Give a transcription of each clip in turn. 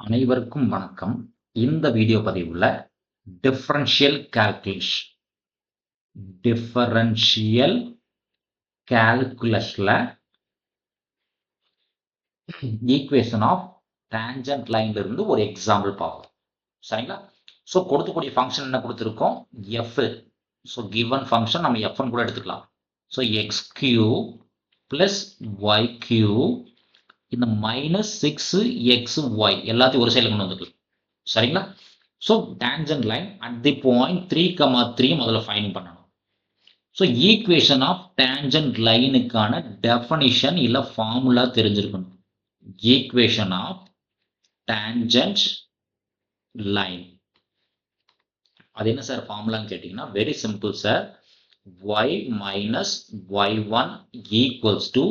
அனைவருக்கும் வணக்கம். இந்த வீடியோ பதிவுல டிஃபரன்ஷியல் கால்குலஸ்ல ஈக்குவேஷன் ஆஃப் டான்ஜென்ட் லைன்ல இருந்து ஒரு எக்ஸாம்பிள் பார்ப்போம். சரிங்களா? ஸோ கொடுக்கக்கூடிய ஃபங்க்ஷன் என்ன கொடுத்துருக்கோம்? எஃப். ஸோ கிவன் ஃபங்க்ஷன் நம்ம எஃப்னு கூட எடுத்துக்கலாம். So X cube plus Y cube இந்த -6xy எல்லாத்தையும் ஒரு சைடில் கொண்டு வந்துக்கலாம். சரிங்களா? So tangent line at the point 3,3 முதல்ல ஃபைண்ட் பண்ணணும். ஸோ ஈக்குவேஷன் ஆஃப் டான்ஜென்ட் லைனுக்கான டெஃபனிஷன் இல்லை ஃபார்முலா தெரிஞ்சிருக்கணும். ஈக்குவேஷன் ஆஃப் டான்ஜென்ட் லைன் அது என்ன சார் ஃபார்முலான்னு கேட்டிங்கன்னா very simple sir. y minus y1 equals to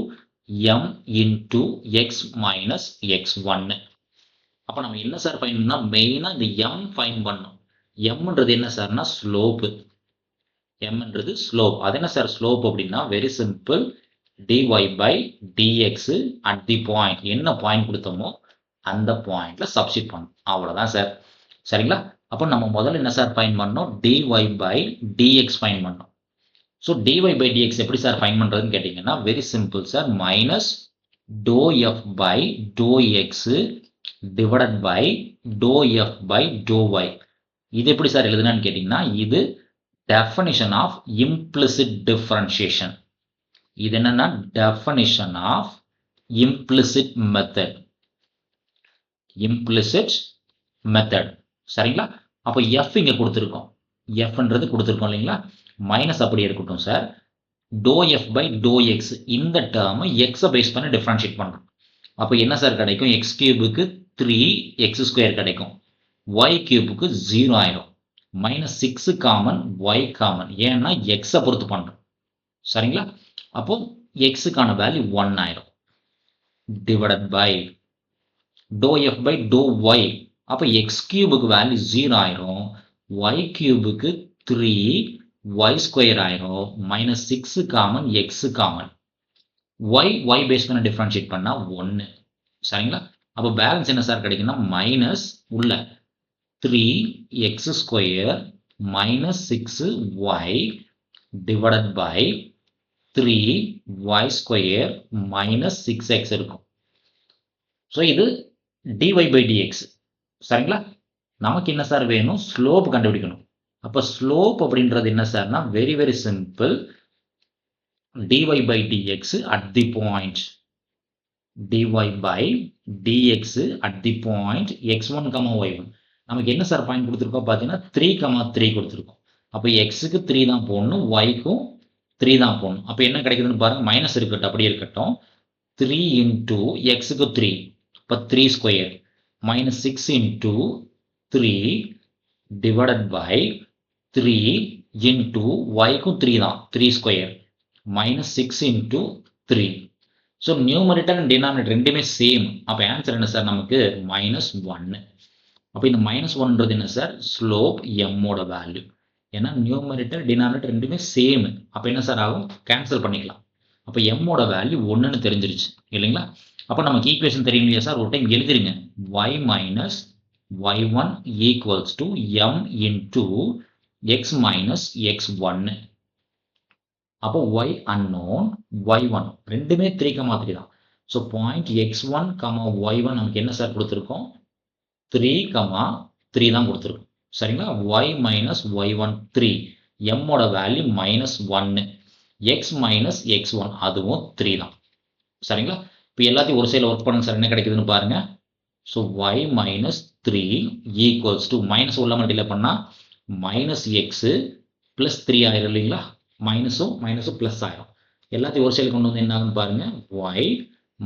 m into x minus x1. அப்போ நம்ம என்ன சார் ஃபைண்ட் பண்ணா மெயினாக இந்த m ஃபைண்ட் பண்ணணும். mன்றது என்ன சார்னா ஸ்லோப்பு. mன்றது ஸ்லோப். அது என்ன சார் ஸ்லோப் அப்படின்னா very simple dy by dx at the point என்ன பாயிண்ட் கொடுத்தோமோ அந்த பாயிண்ட்ல சப்ஸ்டிட் பண்ணணும். அவ்வளோதான் சார். சரிங்களா? அப்போ நம்ம முதல்ல என்ன சார் ஃபைண்ட் பண்ணோம்? dy by dx ஃபைண்ட் பண்ணோம். ஸோ dy by dx எப்படி சார் ஃபைண்ட் பண்ணுறதுன்னு கேட்டிங்கன்னா very simple sir. Minus doe f by doe x divided by doe f by doe y. இது எப்படி சார் எழுதுனான்னு கேட்டிங்கன்னா இது டெஃபனிஷன் ஆஃப் இம்ப்ளிசிட் டிஃபரன்ஷியேஷன். இது என்னன்னா definition of implicit method. Implicit method. சரிங்களா? அப்போ எஃப் இங்கே கொடுத்துருக்கோம். எஃப்ன்றது கொடுத்துருக்கோம் இல்லைங்களா? மைனஸ் அப்படி இருக்கட்டும் sir. Doe f by doe x இந்த டேர்மை எக்ஸை பேஸ் பண்ணி டிஃபரன்ஷியேட் பண்ணுறோம். அப்போ என்ன சார் கிடைக்கும்? எக்ஸ் கியூபுக்கு 3x² கிடைக்கும். ஒய் கியூபுக்கு 0 ஆயிரும். -6 காமன் ஒய் காமன். ஏன்னா எக்ஸை பொறுத்து பண்ணுறோம். சரிங்களா? அப்போ எக்ஸுக்கான வேல்யூ 1 ஆயிரும். Divided by doe f by doe y. அப்போ எக்ஸ் கியூபுக்கு வேல்யூ 0 ஆயிரும். ஒய் கியூபுக்கு 3y² ஆயிரும். -6 காமன் எக்ஸ் காமன். ஒய் பேஸ் பண்ண டிஃபரன்ஷியேட் பண்ணா 1. சரிங்களா? அப்போ பேலன்ஸ் என்ன சார் கிடைக்குன்னா மைனஸ் உள்ள 3x² -6y divided by 3y² -6x இருக்கும். ஸோ இது dy by dx. சரிங்களா? நமக்கு என்ன சார் வேணும்? ஸ்லோப் கண்டுபிடிக்கணும். அப்போ ஸ்லோப் அப்படின்றது என்ன சார்னா very very simple dy by dx at the point. dy by dx at the point x1, y1. நமக்கு என்ன சார் பாயிண்ட் கொடுத்துருக்கோம் பார்த்தீங்கன்னா 3,3 கொடுத்துருக்கோம். அப்போ எக்ஸுக்கு 3 தான் போடணும், ஒய்க்கும் 3 தான் போடணும். அப்போ என்ன கிடைக்குதுன்னு பாருங்க. மைனஸ் இருக்கட்டும், அப்படியே இருக்கட்டும். 3 இன்டூ எக்ஸுக்கு 3 இப்போ 3² -6 இன்டூ 3 டிவைடட் பை 3 இன்டூ ஒய்க்கும் 3 தான் 3² -6 into 3. So numerator and denominator ரெண்டுமே சேம். அப்போ ஆன்சர் என்ன சார் நமக்கு? -1. அப்போ இந்த -1ன்றது என்ன சார்? ஸ்லோப் எம்மோட வேல்யூ. ஏன்னா நியூமரேட்டர் டினாமினேட்டர் ரெண்டுமே சேம். அப்போ என்ன சார் ஆகும்? கேன்சல் பண்ணிக்கலாம். அப்போ எம்மோட வேல்யூ 1ன்னு தெரிஞ்சிருச்சு இல்லைங்களா? அப்போ நமக்கு ஈக்குவேஷன் தெரியும் இல்லையா சார்? ஒரு time எழுதிருங்க. y minus y1 equals to m into x minus x1. அப்போ y unknown y1 ரெண்டுமே 3,3 தான். ஸோ பாயிண்ட் x1, y1 நமக்கு என்ன சார் கொடுத்துருக்கோம்? 3,3 தான் கொடுத்துருக்கோம். சரிங்களா? y minus y1 3. mோட வேல்யூ -1. x minus x1 அதுவும் 3 தான். சரிங்களா? இப்போ எல்லாத்தையும் ஒரு சைடில் ஒர்க் பண்ணுங்க சார். என்ன கிடைக்குதுன்னு பாருங்க. So y minus 3 equals to minus உள்ள மல்டிப்ளை பண்ணால் -x + 3 ஆயிரும் இல்லைங்களா? மைனஸும் ப்ளஸ் ஆயிரும். எல்லாத்தையும் ஒரு சைடில் கொண்டு வந்து என்ன ஆகுன்னு பாருங்க. y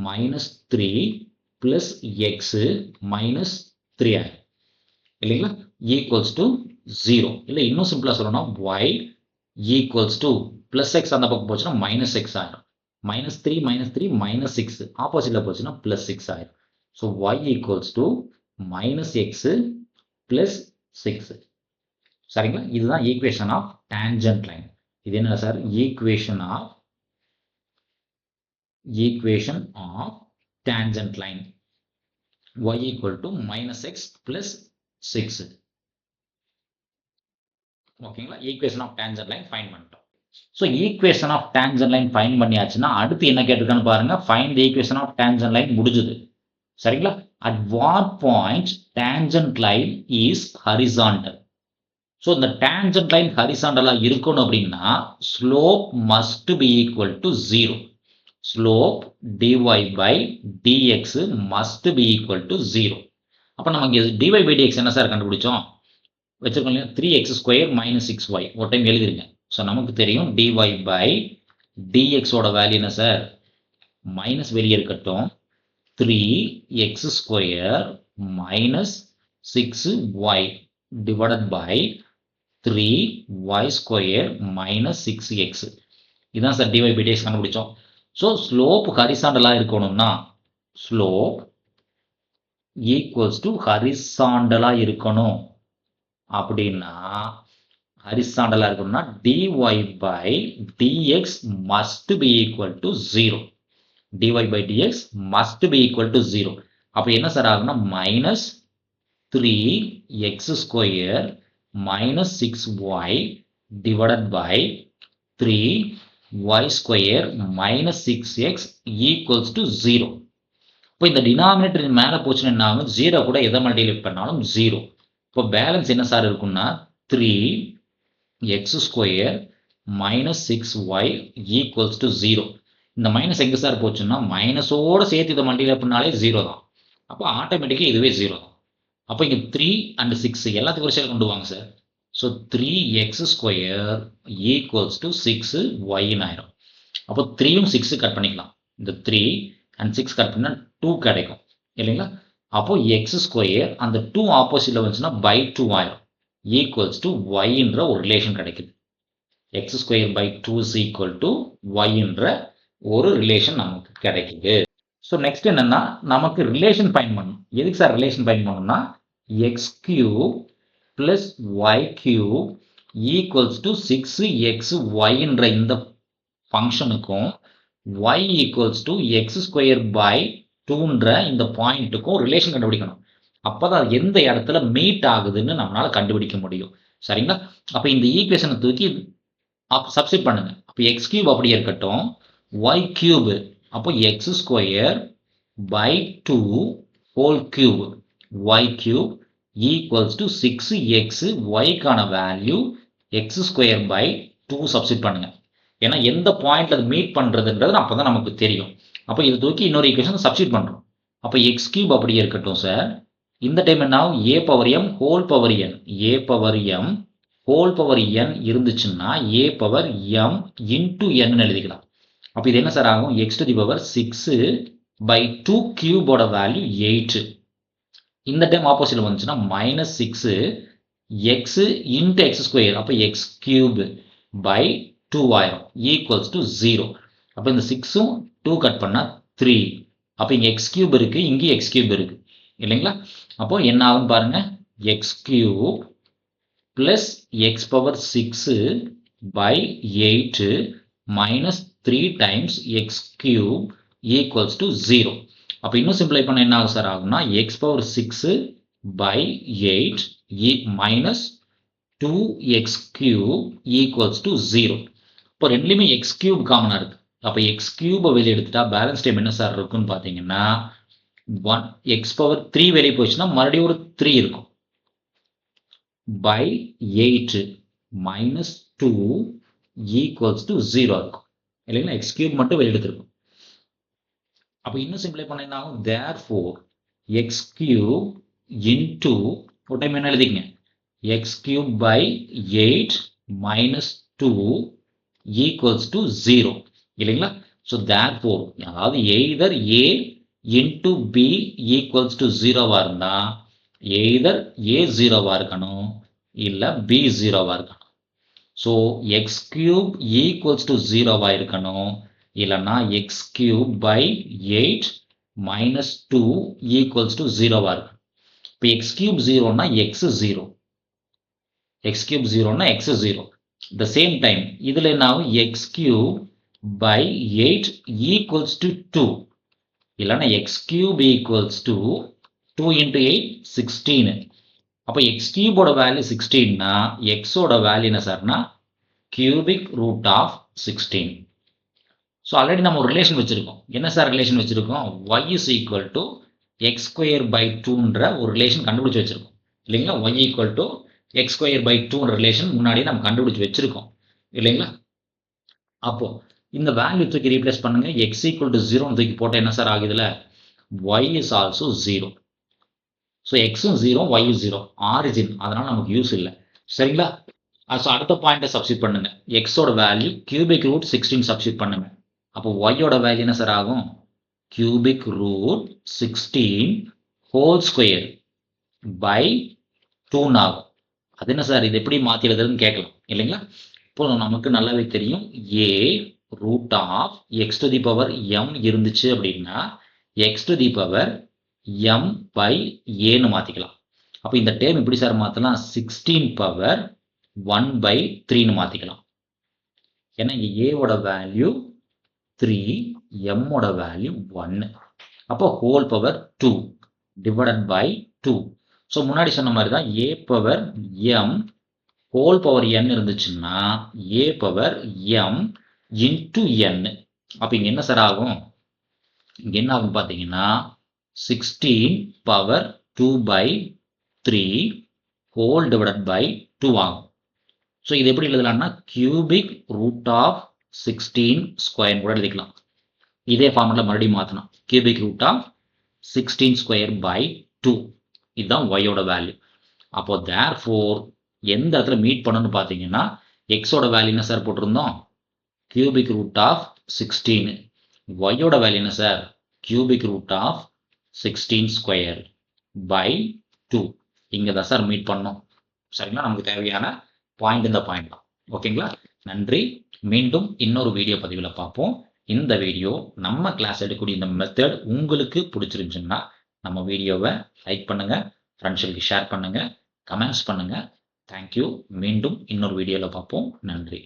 -3 + x -3 ஆயிரும் இல்லைங்களா? Equals to 0. இல்லை இன்னும் சிம்பிளாக சொல்லணும்னா y ஈக்குவல்ஸ் டு +x அந்த பக்கம் போச்சுன்னா -x ஆயிரும். -3 -6 ஆப்போசிட்ல போச்சுன்னா +6 ஆயிரும். So y equals to -x + 6. சரிங்களா? இதுதான் ஈக்குவேஷன் ஆஃப் டான்ஜென்ட் லைன். இது என்ன சார்? Equation of tangent line. y equal to minus x plus 6. ஓகேங்களா, equation of tangent line find பண்ணிட்டோம். So equation of tangent line find பண்ணியாச்சுன்னா அடுத்து என்ன கேட்டிருக்கான்னு பாருங்க. Find the equation of tangent line முடிஞ்சுது. சரிங்களா, at what point tangent line is horizontal. So இந்த டேன்ஜென்ட் லைன் ஹரிசாண்டலாக இருக்கணும் அப்படின்னா slope must be equal to 0. Slope dy by dx must be equal to 0. அப்போ நம்ம இங்கே dy by dx என்ன சார் கண்டுபிடிச்சோம்? வச்சிருக்கோம் இல்லையா, 3x² minus 6y. ஒரு டைம் எழுதிருங்க. ஸோ நமக்கு தெரியும் dy by dx ஓட வேல்யூ என்ன சார்? மைனஸ் வெளியே இருக்கட்டும், 3x² minus 6y divided by 3y² minus 6x. இதுதான் சார் dy by dx கண்டுபிடிச்சோம். ஸோ ஸ்லோப் ஹரிசாண்டலாக இருக்கணும்னா ஸ்லோப் ஈக்குவல்ஸ் டு ஹரிசாண்டலாக இருக்கணும். அப்படின்னா ஹரிசாண்டலாக இருக்கணும்னா dy by dx must be equal to 0. dy by dx must be equal to 0. அப்போ என்ன sir ஆகும்னா minus 3x² minus 6y divided by 3y² minus 6x equals to 0. இப்போ இந்த denominator மேலே போச்சுன்னா என்ன ஆகும்? 0 கூட எதை மல்டிப்ளை பண்ணாலும் 0. இப்போ பேலன்ஸ் என்ன சார் இருக்குன்னா 3x² minus 6y equals to 0. இந்த மைனஸ் எங்கே சார் போச்சுன்னா மைனஸோடு சேர்த்து இதை மல்டிப்ளை பண்ணாலே 0 தான். அப்போ ஆட்டோமேட்டிக்காக இதுவே 0 தான். அப்போ இங்கே 3 and 6 எல்லாத்துக்கும் ஒரு சேர் கொண்டு வாங்க sir. So 3x² equals to 6y ஆயிரும். அப்போ 3யும் 6 கட் பண்ணிக்கலாம். இந்த 3 and 6 கட் பண்ணால் 2 கிடைக்கும் இல்லைங்களா? அப்போ x² அந்த 2 ஆப்போசிட்ல வந்துச்சுன்னா by 2 ஆயிரும். ஈக்குவல்ஸ் டு yன்ற ஒரு ரிலேஷன் கிடைக்குது. x² by 2 is equal to yன்ற ஒரு ரிலேஷன் நமக்கு கிடைக்குது. ஸோ நெக்ஸ்ட் என்னன்னா நமக்கு ரிலேஷன் ஃபைண்ட் பண்ணணும். எதுக்கு சார் ரிலேஷன் ஃபைண்ட் பண்ணணும்னா x³ plus y³ equals to 6xyன்ற இந்த ஃபங்க்ஷனுக்கும் y equals to x² by 2ன்ற இந்த பாயிண்ட்டுக்கும் ரிலேஷன் கண்டுபிடிக்கணும். அப்போதான் எந்த இடத்துல மீட் ஆகுதுன்னு நம்மளால கண்டுபிடிக்க முடியும். சரிங்களா, அப்போ இந்த ஈக்குவேஷனை தூக்கி சப்ஸ்டிட் பண்ணுங்க. அப்போ x³ அப்படியே இருக்கட்டும், y³ அப்போ x² by 2 whole cube y³ equals to 6xy value x² by 2 substitute பண்ணுங்க. ஏன்னா எந்த பாயிண்ட்ல அது மீட் பண்றதுன்றது அப்பதான் நமக்கு தெரியும். அப்போ இதை தூக்கி இன்னொரு ஈக்குவேஷன் சப்ஸ்டிட் பண்றோம். அப்போ x³ அப்படியே இருக்கட்டும் சார். இந்த டைம் என்ன ஆகும்? a power m whole power n, a power m whole power n இருந்துச்சுன்னா a power m into n எழுதிக்கலாம். அப்போ இது என்ன சார் ஆகும்? x to the power 6 by 2 cube ஓட வேல்யூ 8. இந்த டைம் ஆப்போசிட்ல வந்துச்சுன்னா minus 6 x into x². அப்போ x³ by 2 ஆயிரும் ஈக்குவல்ஸ் டு 0. அப்போ இந்த 6ம் 2 கட் பண்ணா 3. அப்போ இங்கே x³ இருக்கு, இங்கே x³ இருக்கு இல்லைங்களா? அப்போ என்ன ஆகும் பாருங்க, x³ plus x power 6 by 8 minus 3 times x³ equals to 0. அப்போ இன்னும் சிம்பிளை பண்ண என்ன ஆகும் சார் ஆகும்னா x power 6 by 8 minus 2x³ equals to 0. இப்போ ரெண்டுலையுமே x³ காமனாக இருக்கு. அப்போ x³ வெளியே எடுத்துட்டா பேலன்ஸ் டைம் என்ன சார் இருக்குன்னு பார்த்தீங்கன்னா x power 3 வெளியே போச்சுன்னா மறுபடியும் ஒரு 3 இருக்கும் by 8 minus 2 equals to 0 இருக்கும் இல்லைங்களா? x³ மட்டும் வெளியே எடுத்துருக்கும். அப்போ இன்னும் சிம்பிளை பண்ண என்ன ஆகும்? therefore x³ into ஒரு டைம் என்ன எழுதிங்க, x³ by 8 minus 2 equals to 0 இல்லைங்களா? ஸோ therefore அதாவது either a into b equals to 0வா இருந்தா either a 0வா இருக்கணும் இல்லை b 0வா இருக்கணும். ஸோ x³ equals to 0வா இருக்கணும், இல்லைன்னா x³ by 8 minus 2 equals to 0வா இருக்கணும். இப்போ x³ 0னா x 0, x³ 0னா x 0. the same time இதுல என்ன ஆகும்? x³ by 8 equals to 2, இல்லைன்னா x³ equals to 2 into 8 16. அப்போ எக்ஸ் கியூபோட வேல்யூ 16னா எக்ஸோட வேல்யூ என்ன சார்னா cubic root of 16. So already நம்ம ஒரு ரிலேஷன் வச்சுருக்கோம். என்ன சார் ரிலேஷன் வச்சுருக்கோம்? Y is equal to x square by 2ன்ற ஒரு ரிலேஷன் கண்டுபிடிச்சி வச்சுருக்கோம் இல்லைங்களா? Y equal to x square by 2ன்ற ரிலேஷன் முன்னாடியே நம்ம கண்டுபிடிச்சி வச்சுருக்கோம் இல்லைங்களா? அப்போ இந்த வேல்யூ தூக்கி ரீப்ளேஸ் பண்ணுங்க. எக்ஸ் ஈக்குவல் டு 0 தூக்கி போட்டால் என்ன சார் ஆகுதுல? Y is also 0. ஸோ எக்ஸும் 0 ஒய்யும் 0 ஆரிஜின், அதனால் நமக்கு யூஸ் இல்லை சரிங்களா? ஸோ அடுத்த பாயிண்ட்டை சப்ஸ்டிட் பண்ணுங்க. எக்ஸோட வேல்யூ கியூபிக் ரூட் 16 சப்ஸ்டிட் பண்ணுங்க. அப்போ ஒய்யோட வேல்யூ என்ன சார் ஆகும்? Cubic root 16 whole square by 2 ஆகும். அது என்ன சார், இது எப்படி மாற்றி எழுதுறதுன்னு கேட்கலாம் இல்லைங்களா? இப்போ நமக்கு நல்லாவே தெரியும், a root of x to the power m இருந்துச்சு அப்படின்னா x to the power m by ஏன்னு மாற்றிக்கலாம். அப்போ இந்த டேர்ம் எப்படி சார் மாற்றலாம்? 16 பவர் 1 பை 3ன்னு மாற்றிக்கலாம். ஏன்னா இங்கே ஏவோட வேல்யூ 3, எம்மோட வேல்யூ 1. அப்போ whole power 2 divided by 2. So முன்னாடி சொன்ன மாதிரி தான் a power m whole power n இருந்துச்சுன்னா a power m into n. அப்போ இங்கே என்ன சார் ஆகும்? இங்கே என்ன ஆகும் பார்த்தீங்கன்னா 16 power 2 by 3 whole divided by 2 ஆகும். ஸோ இது எப்படி எழுதலாம்னா கியூபிக் ரூட் ஆஃப் 16 ஸ்கொயர் கூட எழுதிக்கலாம். இதே ஃபார்முலா மறுபடியும் மாற்றணும். Cubic root of 16 square by 2. இதுதான் ஒய்யோட வேல்யூ. அப்போ தேர்ஃபோர் எந்த இடத்துல மீட் பண்ணணும்னு பார்த்தீங்கன்னா எக்ஸோட வேல்யூ என்ன சார் போட்டிருந்தோம்? Cubic root of 16. ஒய்யோட வேல்யூ என்ன sir? Cubic root of 16 square by 2. இங்கே தான் சார் மீட் பண்ணோம் சரிங்களா? நமக்கு தேவையான பாயிண்ட் இந்த பாயிண்ட் தான். ஓகேங்களா? நன்றி. மீண்டும் இன்னொரு வீடியோ பதிவில் பார்ப்போம். இந்த வீடியோ நம்ம கிளாஸ் எடுக்கக்கூடிய இந்த மெத்தட் உங்களுக்கு பிடிச்சிருந்துச்சுன்னா நம்ம வீடியோவை லைக் பண்ணுங்கள், ஃப்ரெண்ட்ஸுக்கு ஷேர் பண்ணுங்கள், கமெண்ட்ஸ் பண்ணுங்கள். தேங்க்யூ. மீண்டும் இன்னொரு வீடியோவில் பார்ப்போம். நன்றி.